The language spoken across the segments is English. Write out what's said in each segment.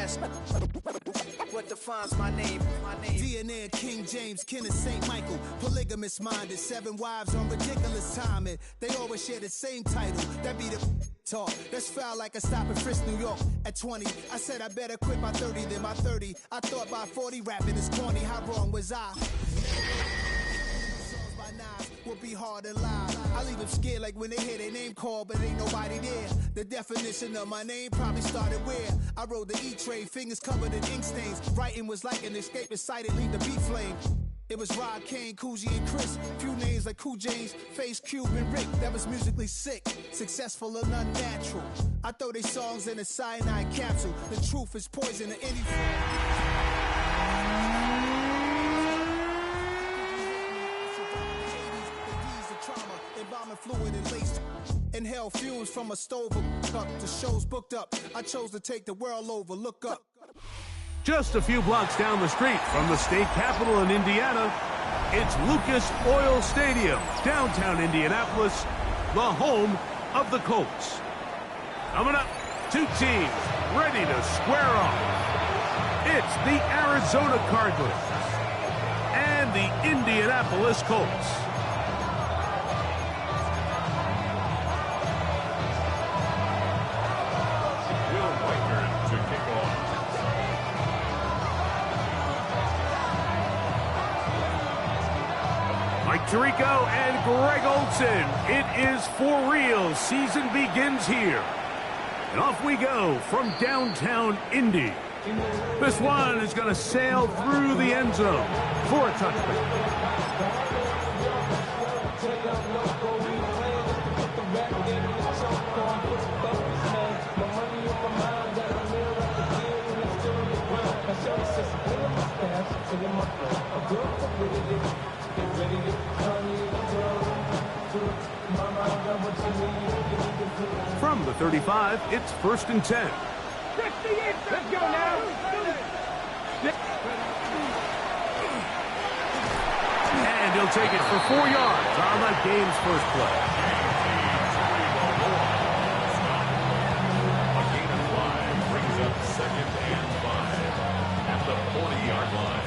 ask what defines my name. DNA of King James, kin of St. Michael. Polygamous minded, 7 wives on ridiculous timing. They always share the same title. That be the talk. That's foul like a stop in Frisk, New York. At 20, I said I better quit by 30 than by 30. I thought by 40 rapping is corny. How wrong was I? Songs by Nas will be hard and live. I leave them scared like when they hear their name called, but ain't nobody there. The definition of my name probably started where I rode the E-Trade, fingers covered in ink stains. Writing was like an escape inside it, leave the beat flame. It was Rod, Kane, Coogee, and Chris. Few names like Cool James, Face, Cube, and Rick. That was musically sick, successful and unnatural. I throw they songs in a cyanide capsule. The truth is poison in any form. Embalming fluid and laced. Inhale fumes from a stove cup. The show's booked up. I chose to take the world over. Look up. Just a few blocks down the street from the state capitol in Indiana, it's Lucas Oil Stadium, downtown Indianapolis, the home of the Colts. Coming up, 2 teams ready to square off. It's the Arizona Cardinals and the Indianapolis Colts. Tirico and Greg Olson. It is for real. Season begins here. And off we go from downtown Indy. This one is going to sail through the end zone for a touchdown. From the 35, it's 1st and 10. 68, let's go now. And he'll take it for 4 yards on that game's first play. A gain of 5 brings up 2nd and 5 at the 40-yard line.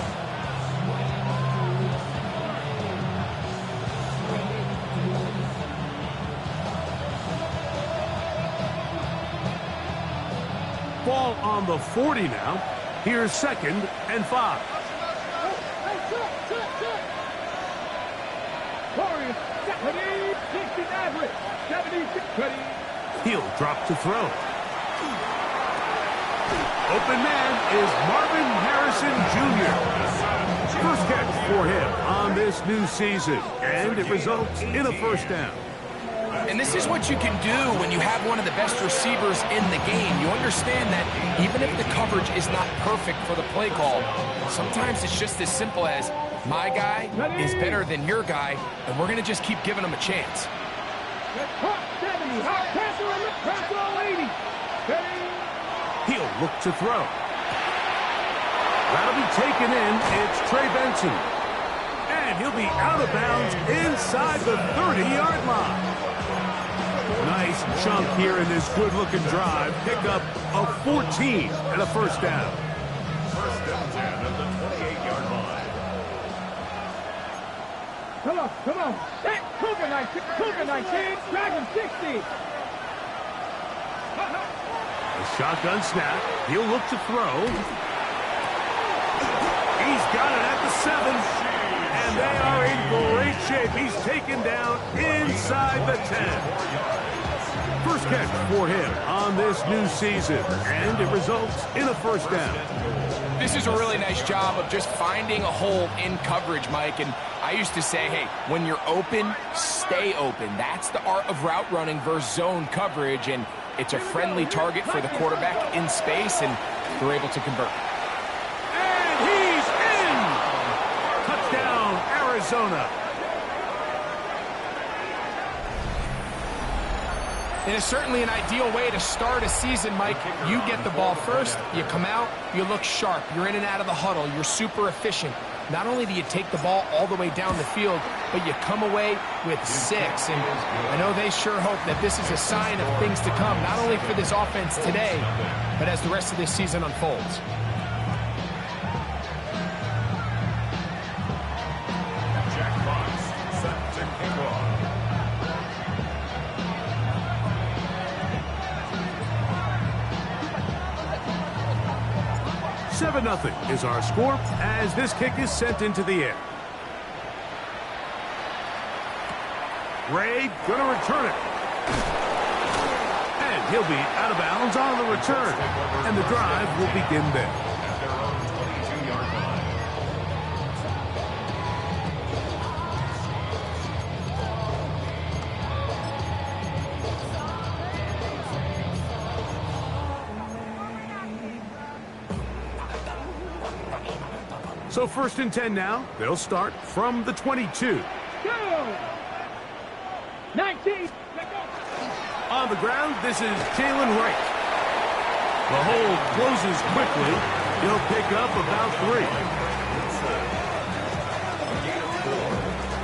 Ball on the 40 now. Here's 2nd and 5. He'll drop to throw. Open man is Marvin Harrison Jr. First catch for him on this new season, and it results in a 1st down. And this is what you can do when you have one of the best receivers in the game. You understand that even if the coverage is not perfect for the play call, sometimes it's just as simple as my guy is better than your guy, and we're going to just keep giving him a chance. He'll look to throw. That'll be taken in. It's Trey Benson. And he'll be out of bounds inside the 30-yard line. Nice chunk here in this good-looking drive. Pick up a 14 and a 1st down. 1st and 10 at the 28-yard line. Come on. Hey, Cougar 19, Dragon 60. A shotgun snap. He'll look to throw. He's got it at the 7. And they are in great shape. He's taken down inside the 10. First catch for him on this new season, and it results in a 1st down. This is a really nice job of just finding a hole in coverage, Mike. And I used to say, hey, when you're open, stay open. That's the art of route running versus zone coverage, and it's a friendly target for the quarterback in space, and they're able to convert. And he's in! Touchdown, Arizona. It is certainly an ideal way to start a season, Mike. You get the ball first, you come out, you look sharp, you're in and out of the huddle, you're super efficient. not only do you take the ball all the way down the field, but you come away with 6. And I know they sure hope that this is a sign of things to come, not only for this offense today, but as the rest of this season unfolds. Jackpots set to kick off. 7-0 is our score as this kick is sent into the air. Ray gonna return it. And he'll be out of bounds on the return. And the drive will begin there. At their own 22-yard line. So 1st and 10 now. They'll start from the 22. Go! 19. On the ground, this is Jalen Wright. The hole closes quickly. He'll pick up about 3.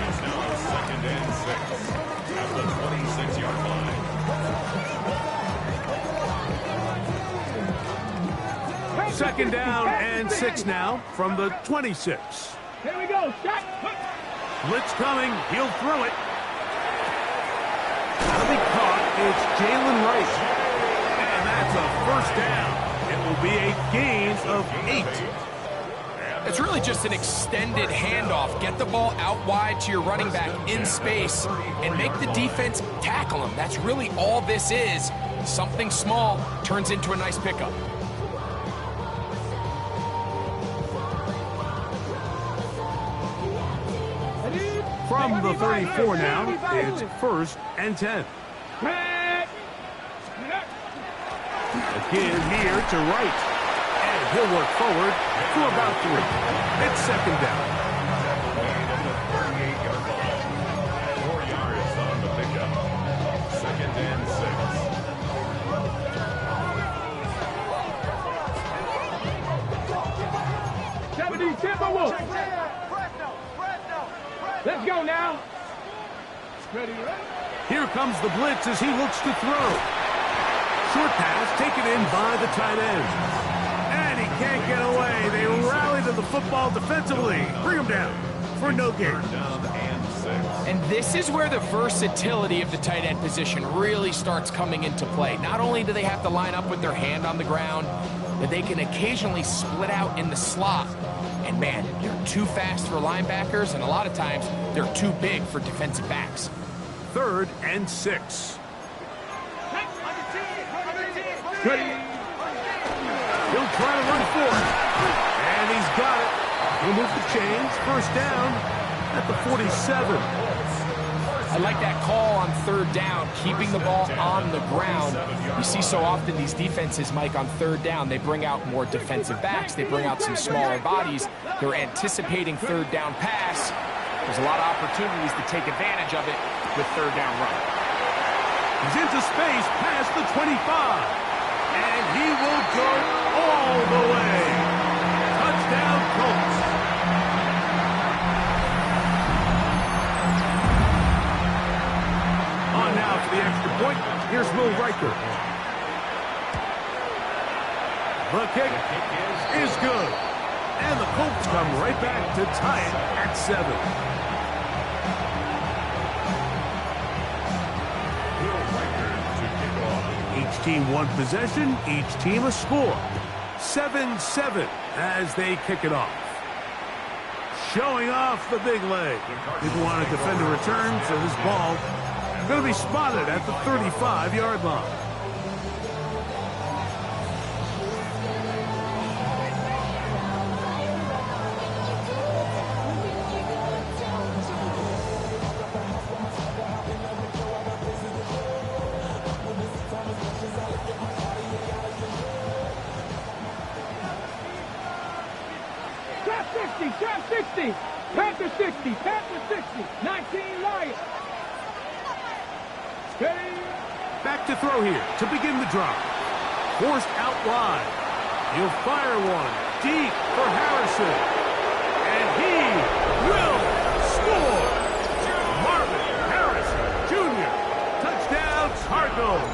It's now 2nd and 6 at the 26-yard line. Second down and 6 now from the 26. Here we go. Shot. Blitz coming. He'll throw it. That'll be caught. It's Jalen Wright. And that's a 1st down. It will be a gain of 8. It's really just an extended handoff. Get the ball out wide to your running back in space and make the defense tackle him. That's really all this is. Something small turns into a nice pickup. From the 34 now, it's 1st and 10. Again here to Wright. And he'll work forward for about 3. It's 2nd down. At the 38-yard line. 4 yards on the pickup. 2nd and 6. 70 Timberwolves. Let's go now. Ready, ready. Here comes the blitz as he looks to throw. Short pass taken in by the tight end. And he can't get away. They rally to the football defensively. Bring him down for no gain. Down and 6. And this is where the versatility of the tight end position really starts coming into play. Not only do they have to line up with their hand on the ground, but they can occasionally split out in the slot. And man, they're too fast for linebackers, and a lot of times they're too big for defensive backs. 3rd and 6. Ready. He'll try to run for it. And he's got it. He'll move the chains. 1st down at the 47. I like that call on 3rd down, keeping the ball on the ground. You see so often these defenses, Mike, on 3rd down, they bring out more defensive backs. They bring out some smaller bodies. They're anticipating 3rd down pass. There's a lot of opportunities to take advantage of it with 3rd down run. He's into space past the 25. And he will go all the way. Touchdown, Colts. On now for the extra point. Here's Will Riker. The kick is good. And the Colts come right back to tie it at 7. Each team one possession, each team a score. 7-7 as they kick it off. Showing off the big leg. Didn't want to defend a return, so this ball going to be spotted at the 35-yard line. Trap 60, Panther 60, Panther 60, 19 Lions. Ready. Back to throw here to begin the drive. Forced out wide. He'll fire one deep for Harrison. and he will score. Marvin Harrison Jr. Touchdown, Cardinals.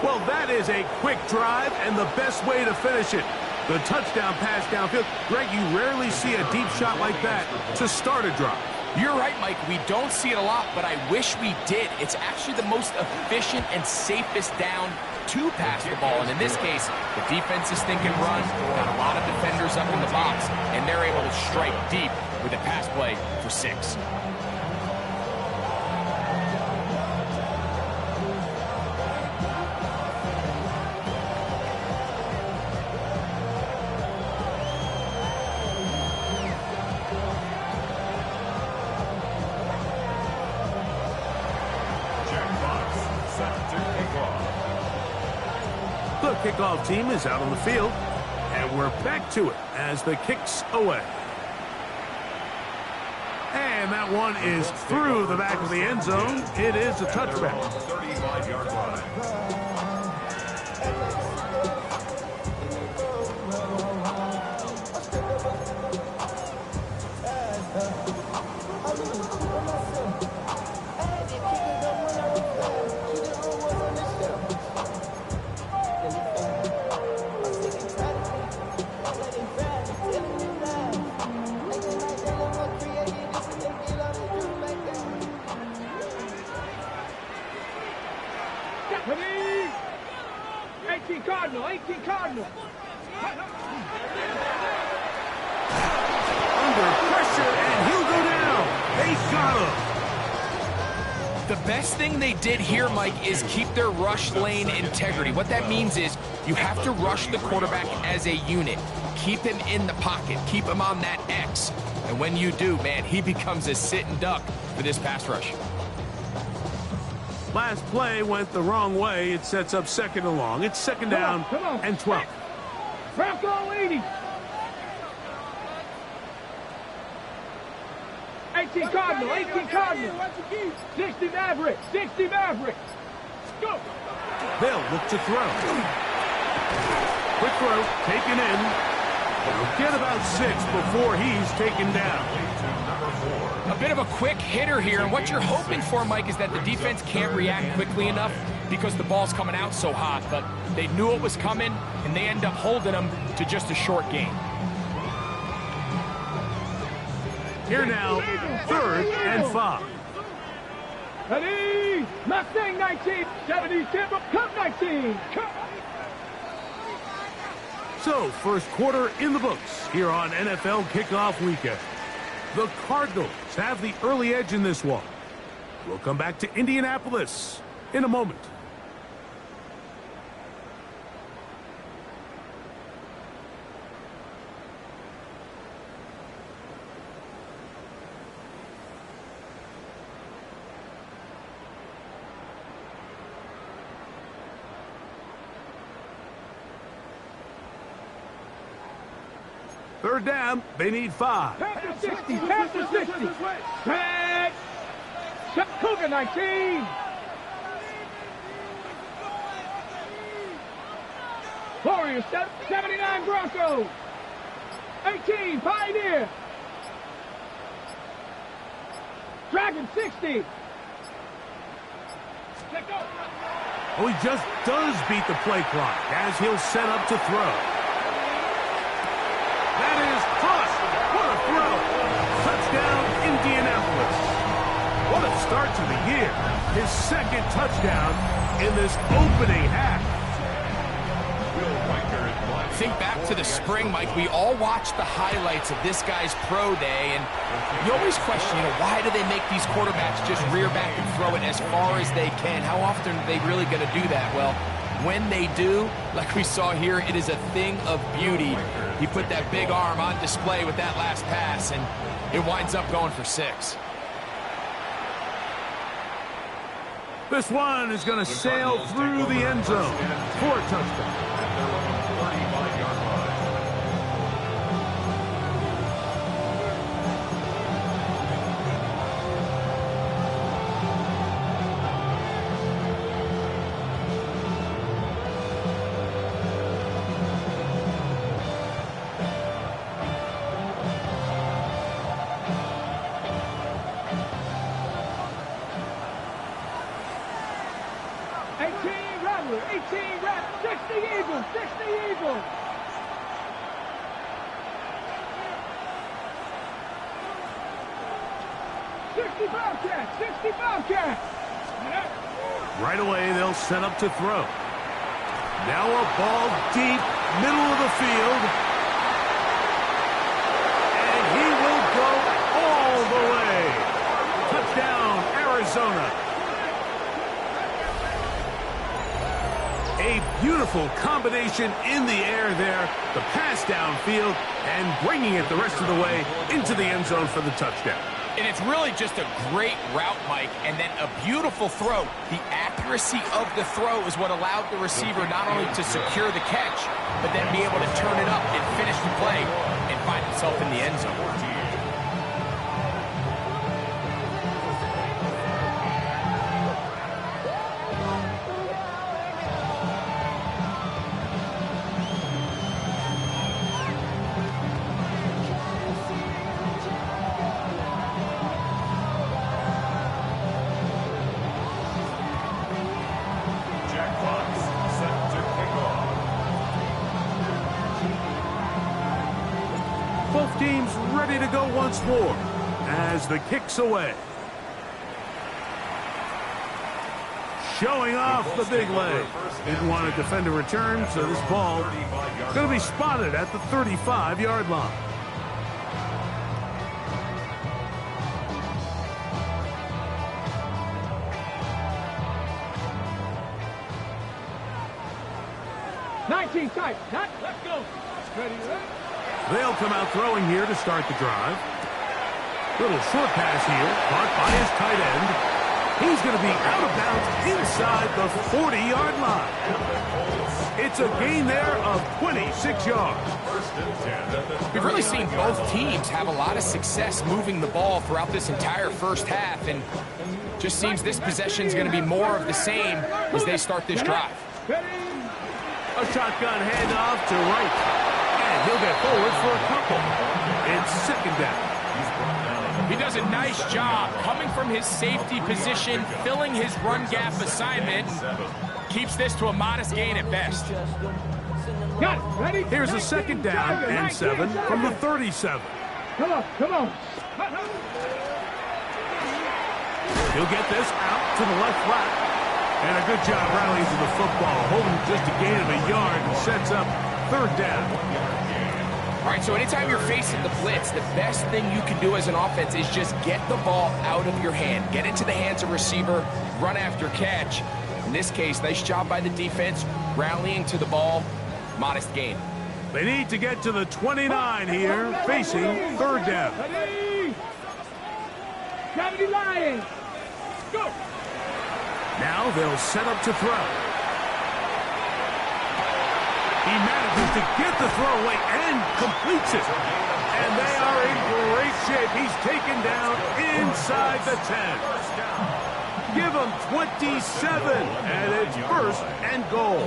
Well, that is a quick drive and the best way to finish it. The touchdown pass downfield. Greg, you rarely see a deep shot like that to start a drive. You're right, Mike. We don't see it a lot, but I wish we did. It's actually the most efficient and safest down to pass the ball. And in this case, the defense is thinking run, got a lot of defenders up in the box, and they're able to strike deep with a pass play for 6. The kickoff team is out on the field, and we're back to it as the kick's away. And that one is through the back of the end zone. It is a touchback. 35-yard line. Ready? 18 Cardinal, 18 Cardinal. Under pressure, and he'll go down. They got him. The best thing they did here, Mike, is keep their rush lane integrity. What that means is you have to rush the quarterback as a unit. Keep him in the pocket. Keep him on that X. And when you do, man, he becomes a sitting duck for this pass rush. Last play went the wrong way. It sets up second and long. It's second down and 12. Bronco 80. 18 Cardinal, 18 Cardinal. 60 Maverick, 60 Maverick. Go. They'll look to throw. Quick throw, taken in. They'll get about 6 before he's taken down. A bit of a quick hitter here, and what you're hoping for, Mike, is that the defense can't react quickly enough because the ball's coming out so hot, but they knew it was coming, and they end up holding them to just a short gain. Here now, 3rd and 5. Ready? Mustang 19, 70 Timber, Cup 19. Cup. So, first quarter in the books here on NFL Kickoff Weekend. The Cardinals have the early edge in this one. We'll come back to Indianapolis in a moment. Third down, they need 5. Panther 60, Panther 60. Tag. Cougar 19. Warriors 79 Broncos. 18 Pioneer. Dragon 60. Oh, he just does beat the play clock as he'll set up to throw. That is tossed. What a throw. Touchdown, Indianapolis. What a start to the year. His second touchdown in this opening half. Think back to the spring, Mike. We all watched the highlights of this guy's pro day, and you always question, why do they make these quarterbacks just rear back and throw it as far as they can? How often are they really going to do that? Well, when they do, like we saw here, it is a thing of beauty. He put that big arm on display with that last pass, and it winds up going for 6. This one is going to sail through the end zone for a touchdown. Traveler, 18 reps, 60 Eagles, 60 Eagles. 60 Bobcats, 60 Bobcats. Right away, they'll set up to throw. Now a ball deep, middle of the field. And he will go all the way. Touchdown, Arizona. A beautiful combination in the air there. The pass downfield and bringing it the rest of the way into the end zone for the touchdown. And it's really just a great route, Mike, and then a beautiful throw. The accuracy of the throw is what allowed the receiver not only to secure the catch, but then be able to turn it up and finish the play and find himself in the end zone. Both teams ready to go once more as the kick's away. Showing off the big leg. Didn't want to defend a return, so this ball going to be spotted at the 35-yard line. Tight. Let's go. Ready, They'll come out throwing here to start the drive. Little short pass here, caught by his tight end. He's going to be out of bounds inside the 40-yard line. It's a gain there of 26 yards. We've really seen both teams have a lot of success moving the ball throughout this entire first half, and just seems this possession is going to be more of the same as they start this drive. A shotgun handoff to right. And he'll get forward for a couple. It's second down. He does a nice job coming from his safety position, filling his run gap assignment. Keeps this to a modest gain at best. Got it. Ready? Here's a second down and 7 from the 37. Come on. He'll get this out to the left flat. And a good job rallying to the football, holding just a gain of a yard and sets up third down. All right, so anytime you're facing the blitz, the best thing you can do as an offense is just get the ball out of your hand. Get it to the hands of receiver, run after catch. In this case, nice job by the defense, rallying to the ball, modest gain. They need to get to the 29 here, facing third down. Ready? Gravity Lions. Go. Now they'll set up to throw. He manages to get the throw away and completes it. And they are in great shape. He's taken down inside the 10. Give him 27, and it's first and goal.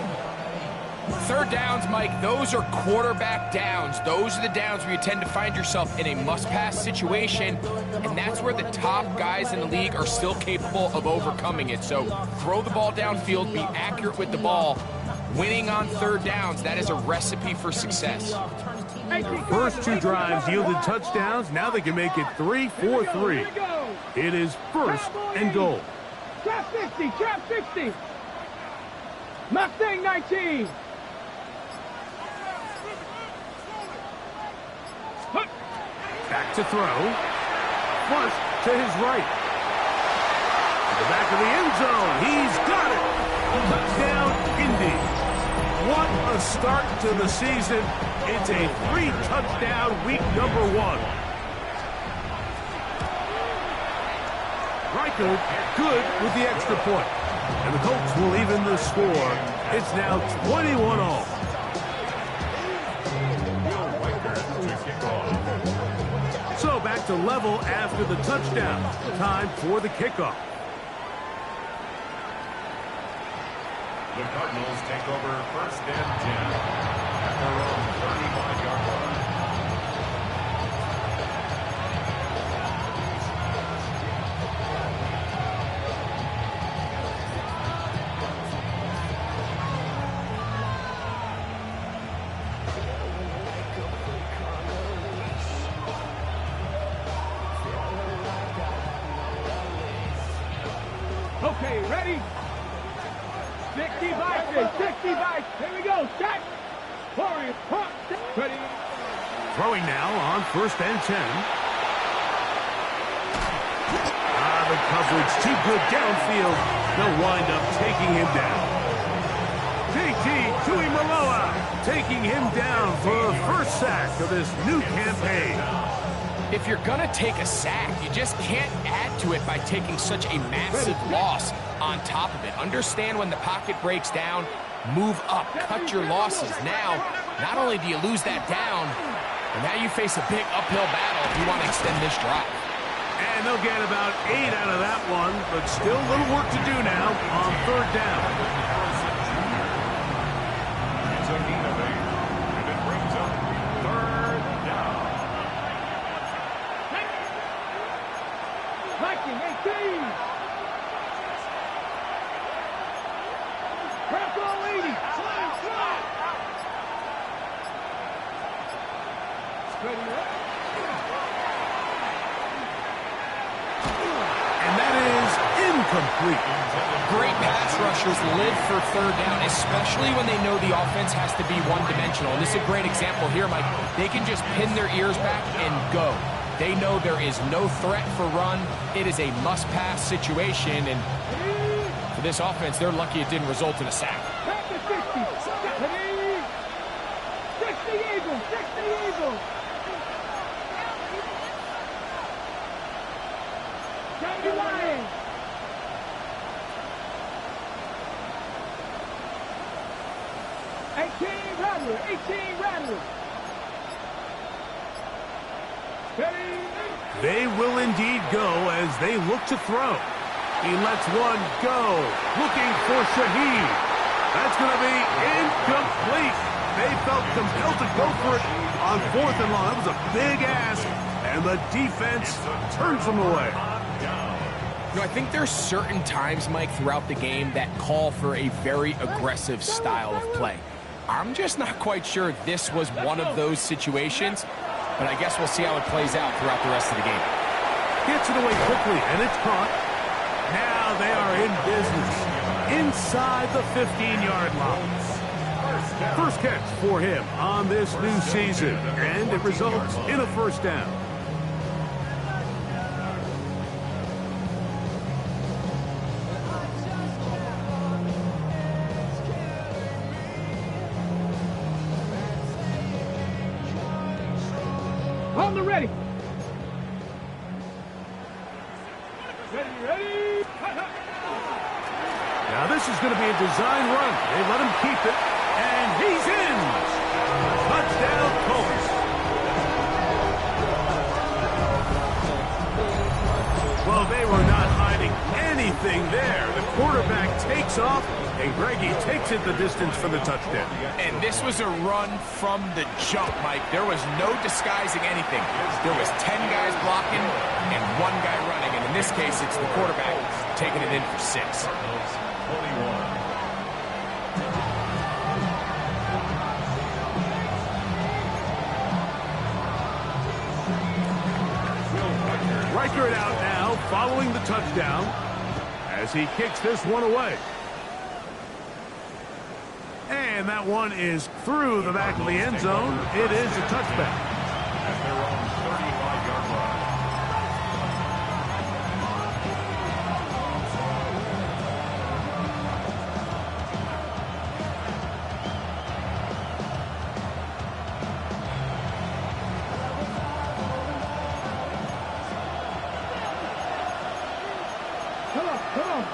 Third downs, Mike, those are quarterback downs. Those are the downs where you tend to find yourself in a must-pass situation, and that's where the top guys in the league are still capable of overcoming it. So throw the ball downfield, be accurate with the ball. Winning on third downs, that is a recipe for success. First two drives yielded touchdowns. Now they can make it 3-4-3. It is first and goal. Trap 60. Mustang 19. Back to throw. Flush to his right. To the back of the end zone. He's got it. Touchdown, Indy. What a start to the season. It's a 3-touchdown week number 1. Riker good with the extra point. And the Colts will even the score. It's now 21-all. So back to level after the touchdown. Time for the kickoff. The Cardinals take over first and 10 at their own 35-yard line. Okay, ready? 60 bikes, 60 bikes. Here we go. Set. Warriors, pump. Ready. Throwing now on 1st and 10. The coverage too good downfield. They'll wind up taking him down. JT Tuimoloau taking him down for the first sack of this new campaign. If you're going to take a sack, you just can't add to it by taking such a massive loss on top of it. Understand when the pocket breaks down, move up, cut your losses. Now, not only do you lose that down, but now you face a big uphill battle if you want to extend this drive. And they'll get about 8 out of that one, but still a little work to do now on 3rd down. It's a gain of 8, and it brings up 3rd down. Viking 18. Press all 80. Ready, And that is incomplete. Great pass rushers live for 3rd down, especially when they know the offense has to be one-dimensional. And this is a great example here, Mike. They can just pin their ears back and go. They know there is no threat for run. It is a must-pass situation, and for this offense, they're lucky it didn't result in a sack. back to 60. 60 Eagles, 60 Eagles. Johnny Lions. Rattler, 18 Rattler. They will indeed go as they look to throw. He lets one go, looking for Shaheed. That's going to be incomplete. They felt compelled to go for it on 4th and long. That was a big ask, and the defense turns them away. You know, I think there's certain times, Mike, throughout the game that call for a very aggressive style of play. I'm just not quite sure this was one of those situations, but I guess we'll see how it plays out throughout the rest of the game. Gets it away quickly, and it's caught. Now they are in business inside the 15-yard line. First catch for him on this new season, and it results in a 1st down. On the ready. Ready. Now this is going to be a design run. They let him keep it, and he's in. Touchdown, Colts. Well, they were not hiding anything there. The quarterback takes off, and Greggy takes it the distance for the touchdown. And this was a run from the jump, Mike. There was no disguising anything. There was 10 guys blocking and 1 guy running. And in this case, it's the quarterback taking it in for 6. 21. Riker it out now, following the touchdown, as he kicks this one away. And that one is through the back of the end zone. It is a touchback. At their own 35-yard line. Come on.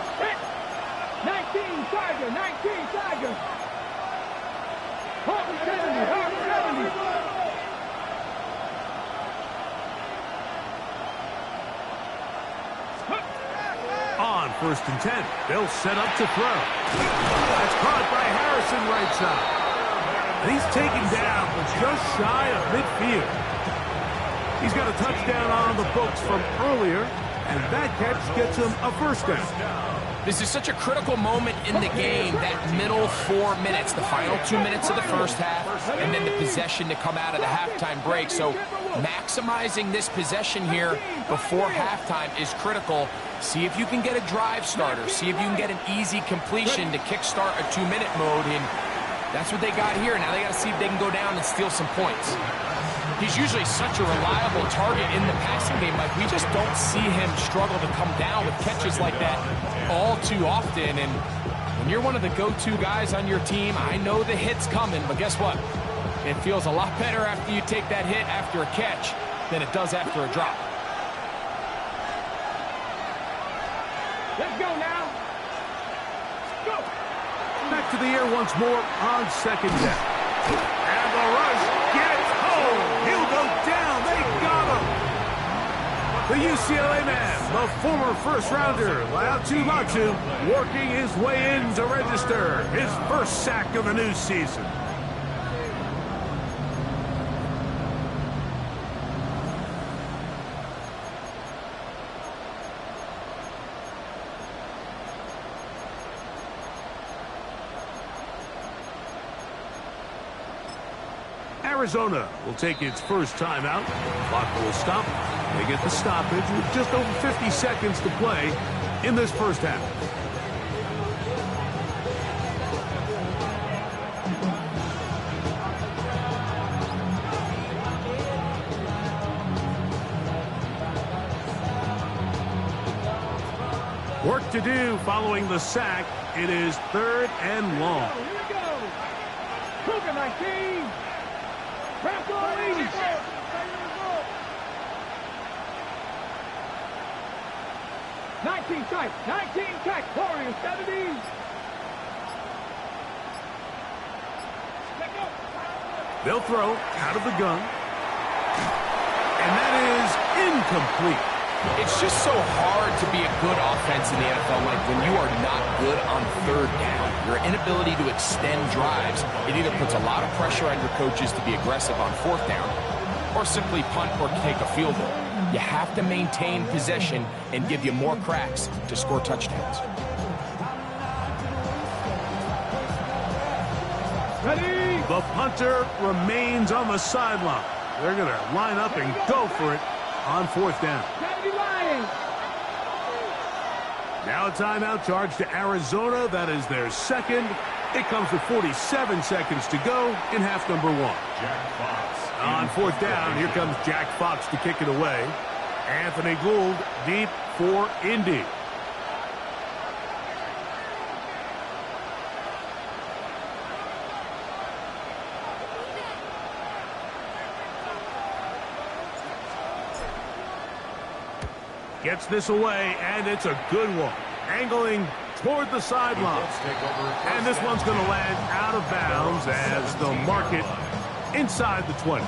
19 Tiger, 19 Tiger. Harvey 70. On 1st and 10, they'll set up to throw. That's caught by Harrison right side. And he's taken down just shy of midfield. He's got a touchdown on the books from earlier, and that catch gets him a first down. This is such a critical moment in the game, that middle 4 minutes, the final 2 minutes of the first half, and then the possession to come out of the halftime break. So maximizing this possession here before halftime is critical. See if you can get a drive starter. See if you can get an easy completion to kickstart a 2-minute mode. And that's what they got here. Now they got to see if they can go down and steal some points. He's usually such a reliable target in the passing game. Like, we just don't see him struggle to come down with catches like that all too often. And when you're one of the go-to guys on your team, I know the hit's coming, but guess what? It feels a lot better after you take that hit after a catch than it does after a drop. Let's go now. Go. Back to the air once more on second down. And the rush gets home. He'll go down. They got him. The UCLA man, the former first-rounder, Laiatu Latu, working his way in to register his first sack of the new season. Arizona will take its first timeout. Clock will stop. They get the stoppage with just over 50 seconds to play in this first half. Work to do following the sack. It is 3rd and long. Here we go. Cougar 19. Crack on lead. 19 tight. 19 tight. Warriors 70. They'll throw out of the gun. And that is incomplete. It's just so hard to be a good offense in the NFL, Mike, when you are not good on 3rd down. Your inability to extend drives, it either puts a lot of pressure on your coaches to be aggressive on 4th down or simply punt or take a field goal. You have to maintain possession and give you more cracks to score touchdowns. Ready? The punter remains on the sideline. They're going to line up and go for it on 4th down. Now a timeout charge to Arizona. That is their second. It comes with 47 seconds to go in half number 1. On 4th down, here comes Jack Fox to kick it away. Anthony Gould deep for Indy. Gets this away, and it's a good one. Angling toward the sideline. And this one's going to land out of bounds as they'll mark it inside the 20.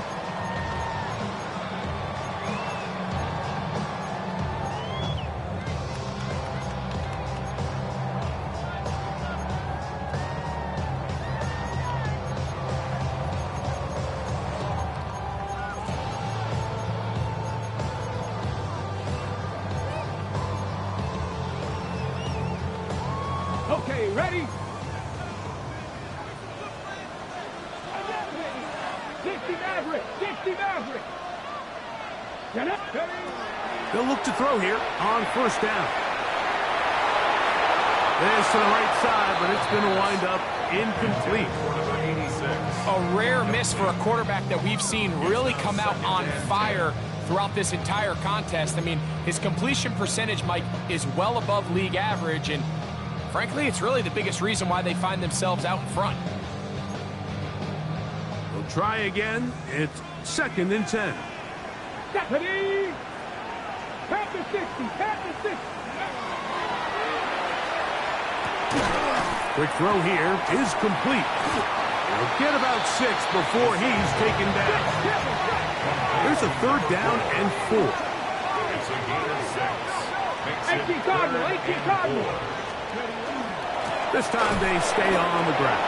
Okay, ready? 60 Maverick! 60 Maverick! Get up! They'll look to throw here on 1st down. This to the right side, but it's going to wind up incomplete. A rare miss for a quarterback that we've seen really come out on fire throughout this entire contest. I mean, his completion percentage, Mike, is well above league average, and frankly, it's really the biggest reason why they find themselves out in front. We'll try again. It's 2nd and 10. Ready? Pat the 60! Pat the 60! Quick throw here is complete. He'll get about 6 before he's taken down. There's a 3rd down and 4. It's a gain of 6. 18 Cardinals! 18 Cardinals! This time they stay on the ground.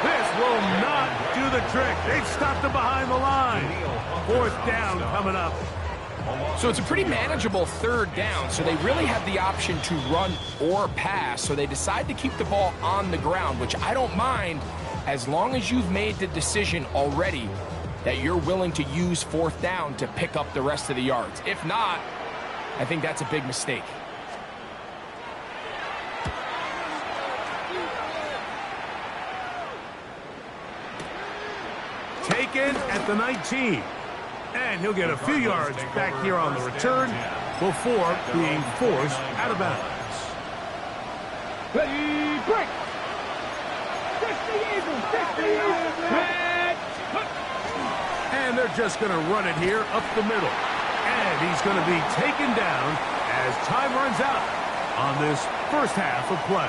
This will not do the trick. They've stopped him behind the line. 4th down coming up. So it's a pretty manageable third down, so they really have the option to run or pass, so they decide to keep the ball on the ground, which I don't mind as long as you've made the decision already that you're willing to use fourth down to pick up the rest of the yards. If not, I think that's a big mistake. Taken at the 19. And he'll get a few yards back here on the return before being forced out of bounds. Ready, break. 60 Eagles, 60 Eagles. And they're just going to run it here up the middle. And he's going to be taken down as time runs out on this first half of play.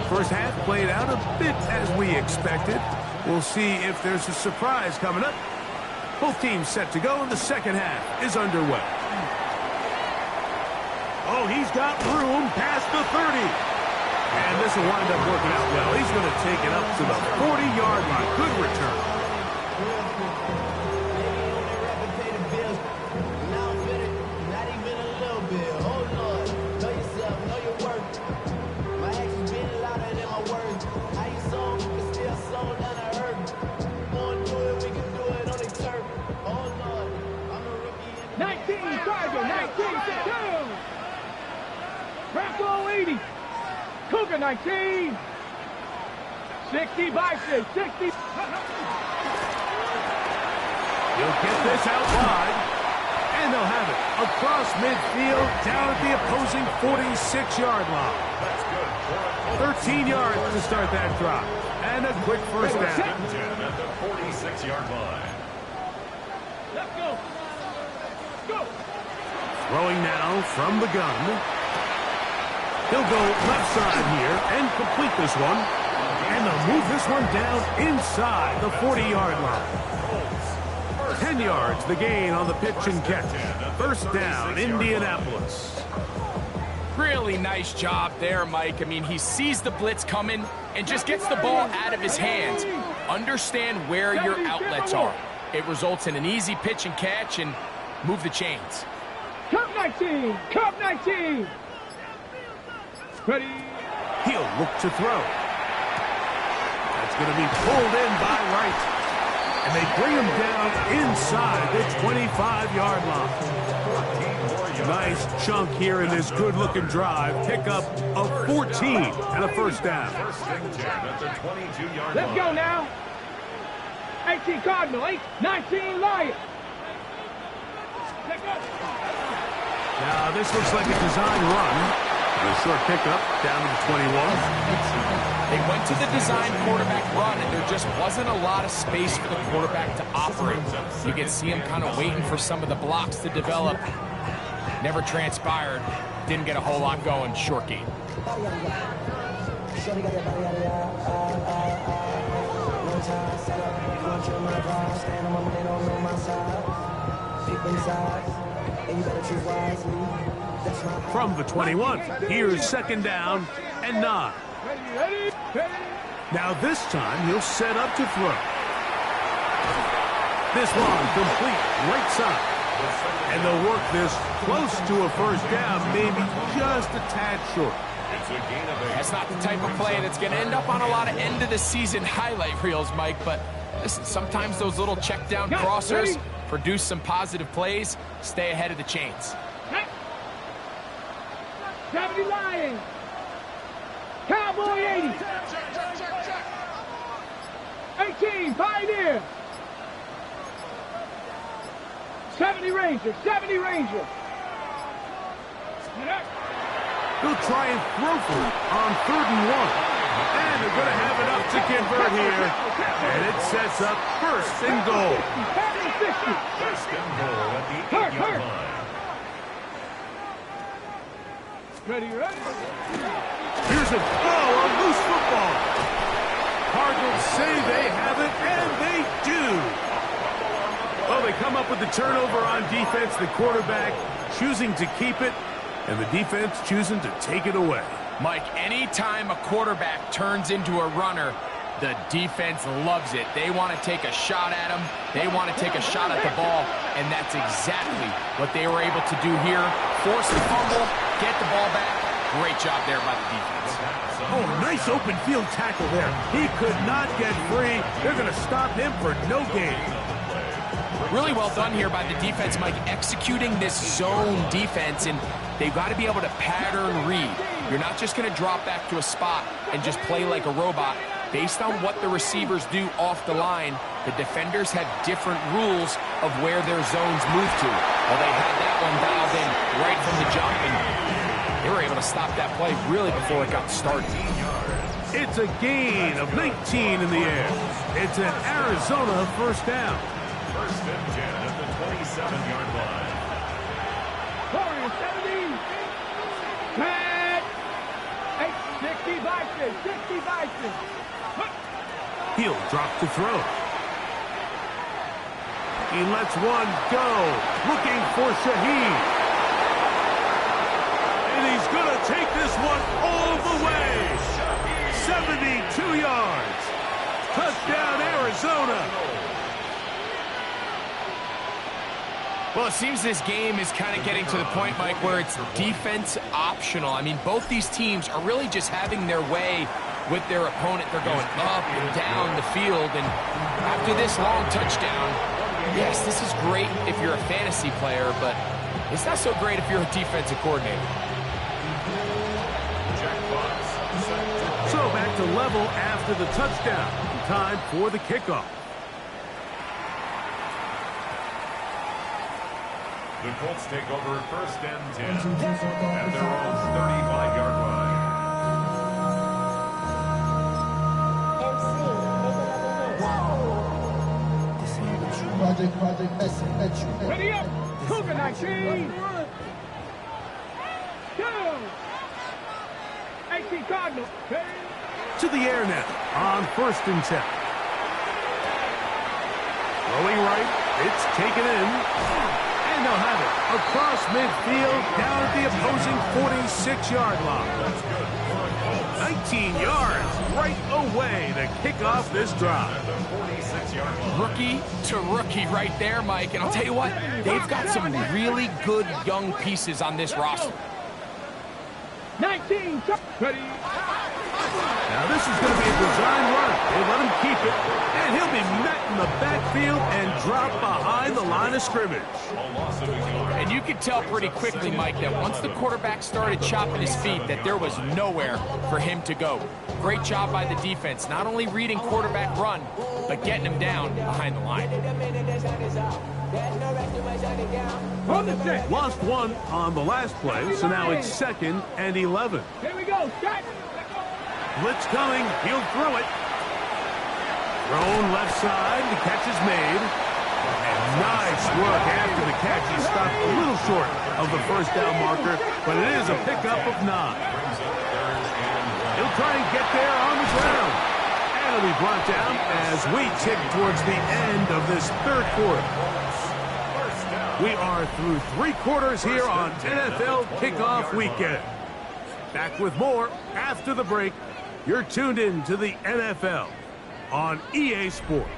First half played out a bit as we expected. We'll see if there's a surprise coming up. Both teams set to go, and the second half is underway. Oh, he's got room past the 30. And this will wind up working out well. He's going to take it up to the 40-yard line. Good return. Bronco 80. Cougar 19. 60 Bison. 60. He'll get this out wide. And they'll have it across midfield down at the opposing 46-yard line. 13 yards to start that drive. And a quick first down. At the 46-yard line. Let's go. Go. Throwing now from the gun. He'll go left side here and complete this one. And they'll move this one down inside the 40-yard line. 10 yards the gain on the pitch and catch. First down, Indianapolis. Really nice job there, Mike. I mean, he sees the blitz coming and just gets the ball out of his hands. Understand where your outlets are. It results in an easy pitch and catch and move the chains. Cup 19. Cup 19. Ready. He'll look to throw. That's going to be pulled in by Wright. And they bring him down inside the 25-yard line. Nice chunk here in this good-looking drive. Pick up of 14 and a first down. Let's go now. 18 Cardinal, 19 Lion. Let's go. Now, this looks like a design run. A short pickup down to the 21. They went to the design quarterback run, and there just wasn't a lot of space for the quarterback to operate. You can see him kind of waiting for some of the blocks to develop. Never transpired. Didn't get a whole lot going. Short game. From the 21, here's second down and 9. Now this time he'll set up to throw. This one complete right side. And they'll work this close to a first down, maybe just a tad short. That's not the type of play that's going to end up on a lot of end-of-the-season highlight reels, Mike, but listen, sometimes those little check-down crossers produce some positive plays. Stay ahead of the chains. 70 Lions. Cowboy 80. 18 Pioneer. 70 Ranger. 70 Ranger. He'll try and throw for it on 3rd and 1. And they're going to have enough to convert here. And it sets up first and goal. First and goal at the 8-yard line. Ready. Here's a loose football. Cardinals say they have it, and they do. Well, they come up with With the turnover on defense, the quarterback choosing to keep it, and the defense choosing to take it away. Mike, anytime a quarterback turns into a runner, the defense loves it. They want to take a shot at him. They want to take a shot at the ball, and that's exactly what they were able to do here. Force the fumble, get the ball back. Great job there by the defense. Oh, nice open field tackle there. He could not get free. They're going to stop him for no gain. Really well done here by the defense, Mike, executing this zone defense, and they've got to be able to pattern read. You're not just going to drop back to a spot and just play like a robot. Based on what the receivers do off the line, the defenders have different rules of where their zones move to. Well, they had that one dialed in right from the jump, and they were able to stop that play really before it got started. It's a gain of 19 in the air. It's an Arizona first down. First and 10 at the 27-yard line. 70. 60 boxes. 60 boxes. He'll drop to throw. He lets one go. Looking for Shaheed. And he's going to take this one all the way. 72 yards. Touchdown, Arizona. Well, it seems this game is kind of getting to the point, Mike, where it's defense optional. I mean, both these teams are really just having their way with their opponent. They're going up and down the field, and after this long touchdown, yes, this is great if you're a fantasy player, but it's not so great if you're a defensive coordinator. So back to level after the touchdown. Time for the kickoff. The Colts take over first and 10 at their own 35-yard line. Ready up. Cougar 19. 2. 18 Cardinals. To the air now on first and 10. Throwing right. It's taken in. And they'll have it across midfield down at the opposing 46-yard line. 19 yards right away to kick off this drive. Rookie to rookie right there, Mike. And I'll tell you what, they've got some really good young pieces on this roster. 19. Ready. Now this is going to be a design run. They let him keep it, and he'll be met in the backfield and drop behind the line of scrimmage. And you could tell pretty quickly, Mike, that once the quarterback started chopping his feet, that there was nowhere for him to go. Great job by the defense, not only reading quarterback run, but getting him down behind the line. Lost one on the last play, so now it's 2nd and 11. Here we go. Shot. Blitz coming. He'll throw it. Thrown left side. The catch is made. And nice work after the catch. He stopped a little short of the first down marker, but it is a pickup of 9. He'll try and get there on the ground. And it'll be brought down as we tick towards the end of this third quarter. We are through 3 quarters here on NFL Kickoff Weekend. Back with more after the break. You're tuned in to the NFL on EA Sports.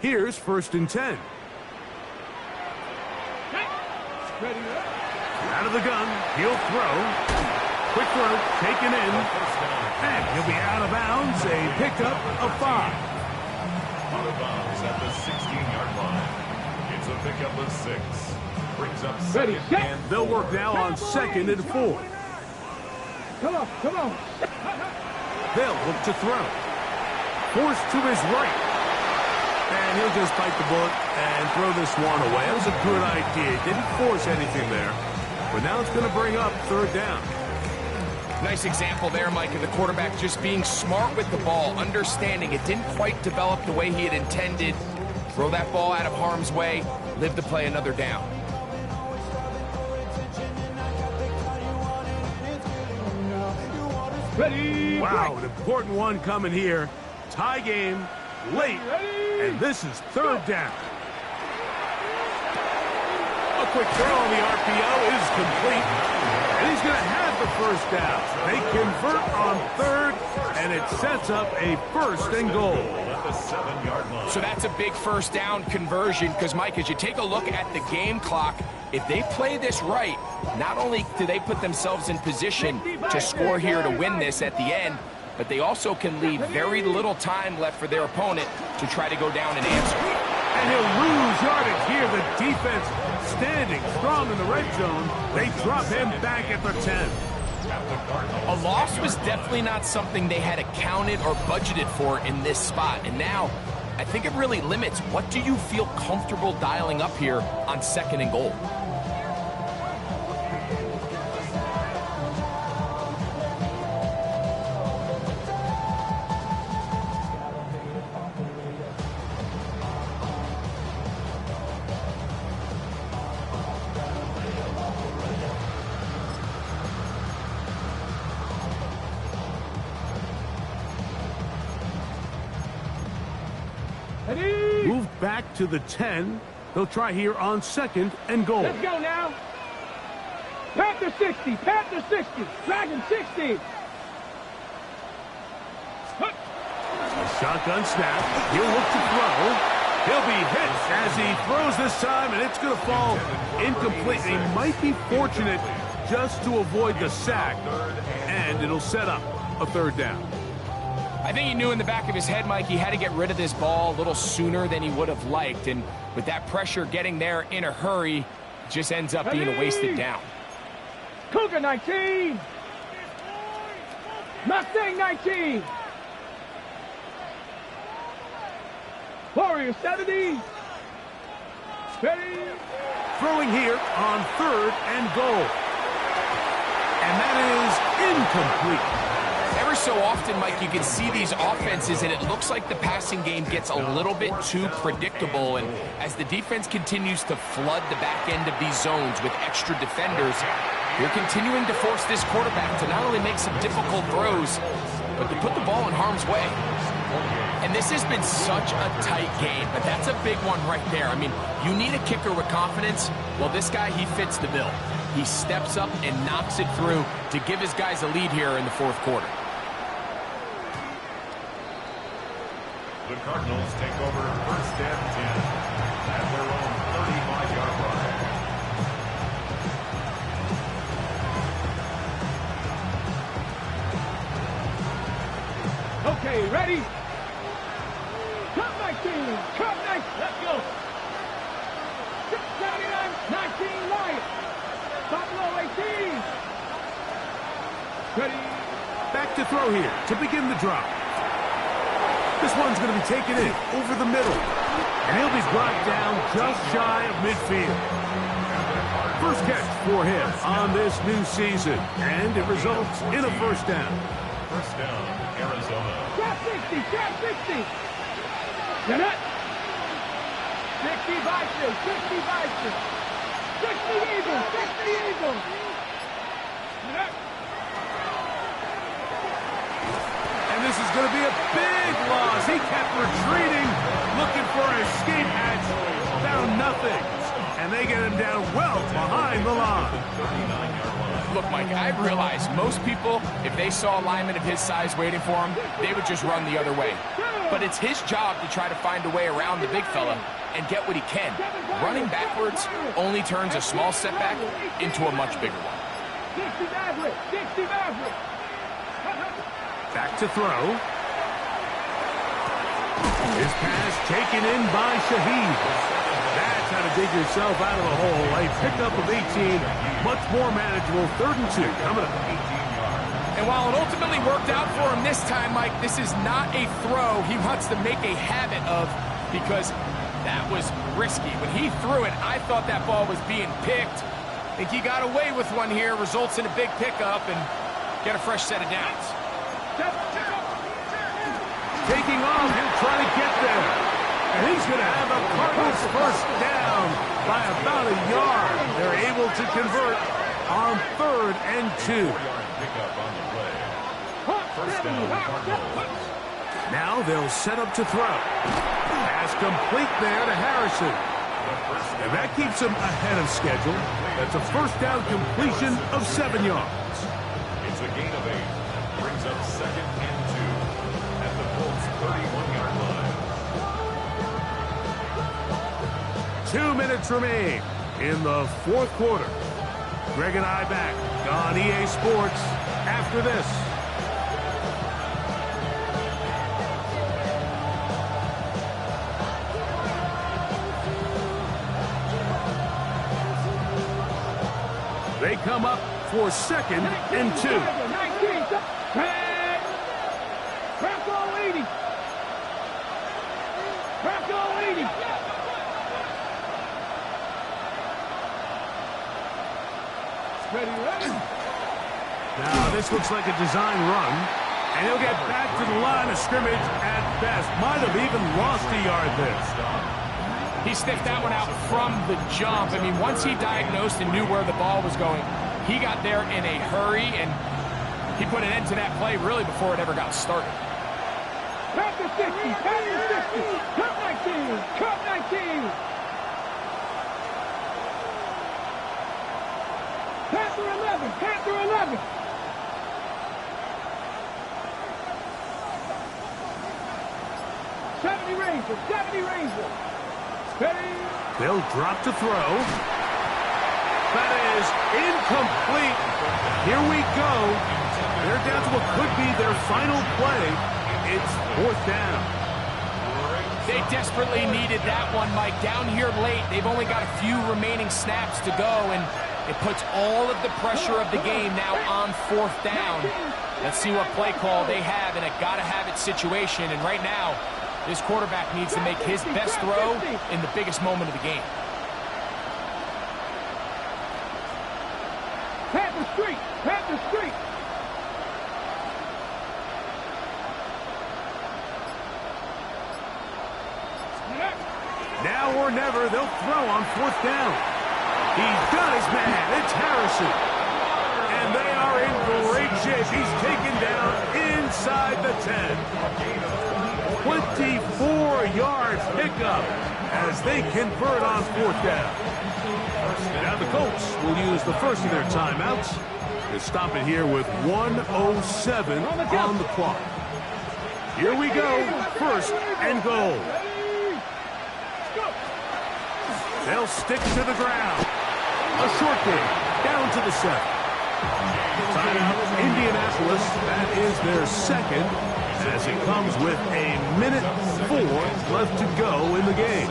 Here's first and 10. Ready. Out of the gun, he'll throw. Quick throw, taken in. And he'll be out of bounds, a pickup of 5. Out of bounds at the 16-yard line. It's a pickup of 6. Brings up 2nd and They'll work now on 2nd and 4. Come on, come on. They'll look to throw. Forced to his right. And he'll just bite the bullet and throw this one away. That was a good idea. Didn't force anything there. But now it's going to bring up 3rd down. Nice example there, Mike, of the quarterback just being smart with the ball, understanding it didn't quite develop the way he had intended. Throw that ball out of harm's way, live to play another down. Ready, Wow, break. an important one coming here. Tie game, late, and this is third down. A quick throw on the RPO is complete, and he's going to have the first down. They convert on third, and it sets up a first and goal. At the 7-yard line. So that's a big first down conversion because, Mike, as you take a look at the game clock, if they play this right, not only do they put themselves in position to score here to win this at the end, but they also can leave very little time left for their opponent to try to go down and answer. And he'll lose yardage here. The defense standing strong in the red zone. They drop him back at the 10. A loss was definitely not something they had accounted or budgeted for in this spot. And now, I think it really limits what do you feel comfortable dialing up here on second and goal. Ready. Move back to the 10. They'll try here on second and goal. Let's go now. Panther 60, Panther 60, Dragon 60. A shotgun snap. He'll look to throw. He'll be hit as he throws this time, and it's going to fall incomplete. He might be fortunate just to avoid the sack, and it'll set up a third down. I think he knew in the back of his head, Mike, he had to get rid of this ball a little sooner than he would have liked. And with that pressure getting there in a hurry, it just ends up being a wasted down. Cougar 19. Mustang 19. Warrior 70. Ready. Throwing here on third and goal. And that is incomplete. Ever so often, Mike, you can see these offenses, and it looks like the passing game gets a little bit too predictable. And as the defense continues to flood the back end of these zones with extra defenders, you're continuing to force this quarterback to not only make some difficult throws, but to put the ball in harm's way. And this has been such a tight game, but that's a big one right there. I mean, you need a kicker with confidence. Well, this guy, he fits the bill. He steps up and knocks it through to give his guys a lead here in the fourth quarter. The Cardinals take over first and 10 at their own 35-yard line. Okay, ready. Cut 19. Cut 19. Let's go. 79, 19, Lions. Buffalo 18. Ready. Back to throw here to begin the drop. This one's going to be taken in over the middle. And he'll be brought down just shy of midfield. First catch for him on this new season. And it results in a first down. First down, Arizona. Trap 60. Trap 60. Get it. 60 Vikings. 60 Vikings. 60 Eagles. 60 Eagles. Get it. And this is going to be a big loss. He kept retreating, looking for an escape hatch. Found nothing. And they get him down well behind the line. Look, Mike, I realize most people, if they saw a lineman of his size waiting for him, they would just run the other way. But it's his job to try to find a way around the big fella and get what he can. Running backwards only turns a small setback into a much bigger one. 60 Maverick. 60 Maverick. Back to throw. His pass taken in by Shaheed. That's how to dig yourself out of the hole. A pickup of 18. Much more manageable. 3rd and 2 coming up. And while it ultimately worked out for him this time, Mike, this is not a throw he wants to make a habit of because that was risky. When he threw it, I thought that ball was being picked. I think he got away with one here, results in a big pickup and get a fresh set of downs. Taking off, he'll try to get there. And he's going to have a Cardinals first down by about a yard. They're able to convert on 3rd and 2. Pickup on the play. First down, Cardinals. Now they'll set up to throw. Pass complete there to Harrison. And that keeps him ahead of schedule. That's a first down completion of 7 yards. It's a gain of 8. Brings up 2nd and 2 at the Colts 31-yard line. 2 minutes remain in the fourth quarter. Greg and I back on EA Sports after this. They come up for 2nd and 2. 19. Bronco 80. Bronco 80. Ready. Now this looks like a design run, and he'll get back to the line of scrimmage at best. Might have even lost a yard there. He sniffed that one out from the jump. I mean, once he diagnosed and knew where the ball was going, he got there in a hurry, and he put an end to that play really before it ever got started. Panther 60. Panther 60. Cut 19. Cut 19. Panther 11. Panther 11. Ranger. Ready. They'll drop to throw. That is incomplete. Here we go. They're down to what could be their final play. It's 4th down. They desperately needed that one, Mike. Down here late, they've only got a few remaining snaps to go, and it puts all of the pressure of the game now on 4th down. Let's see what play call they have in a gotta-have-it situation, and right now, this quarterback needs to make his best throw in the biggest moment of the game. Panther Street. Panther Street. Now or never, they'll throw on 4th down. He's got his man. It's Harrison. And they are in great shape. He's taken down inside the 10. 24-yard pickup as they convert on 4th down. Now the Colts will use the first of their timeouts to stop it here with 1:07 on the clock. Here we go, 1st and goal. They'll stick to the ground. A short game, down to the 7. Timeout, Indianapolis. That is their 2nd. As it comes with a minute 4 left to go in the game.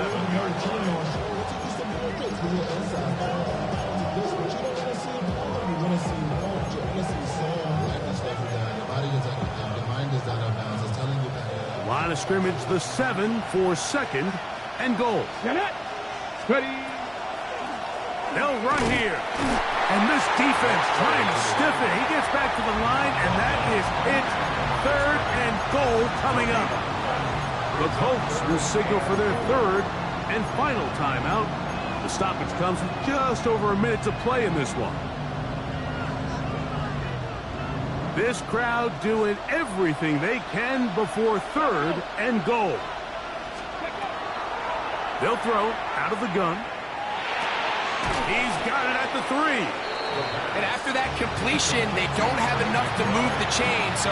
Line of scrimmage, the 7 for 2nd and goal. Ready. They'll run here. And this defense trying to stiff it. He gets back to the line, and that is it. 3rd and goal coming up. The Colts will signal for their 3rd and final timeout. The stoppage comes with just over a minute to play in this one. This crowd doing everything they can before 3rd and goal. They'll throw out of the gun. He's got it at the 3. And after that completion, they don't have enough to move the chain, so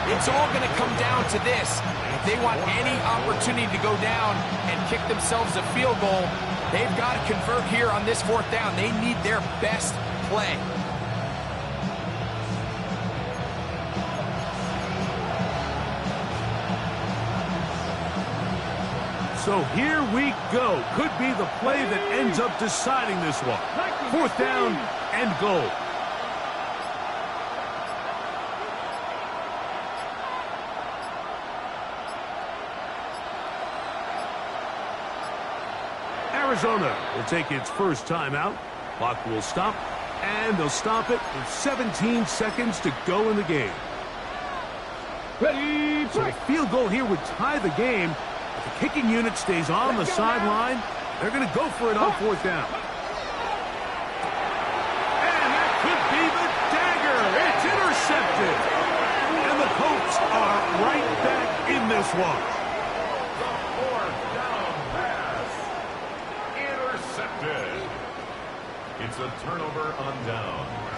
it's all going to come down to this. If they want any opportunity to go down and kick themselves a field goal, they've got to convert here on this 4th down. They need their best play. So here we go. Could be the play that ends up deciding this one. 4th down and goal. Arizona will take its first timeout. Clock will stop, and they'll stop it with 17 seconds to go in the game. Ready. So a field goal here would tie the game. If the kicking unit stays on the sideline, they're going to go for it on 4th down. And that could be the dagger. It's intercepted. And the Colts are right back in this one. The fourth down pass. Intercepted. It's a turnover on down.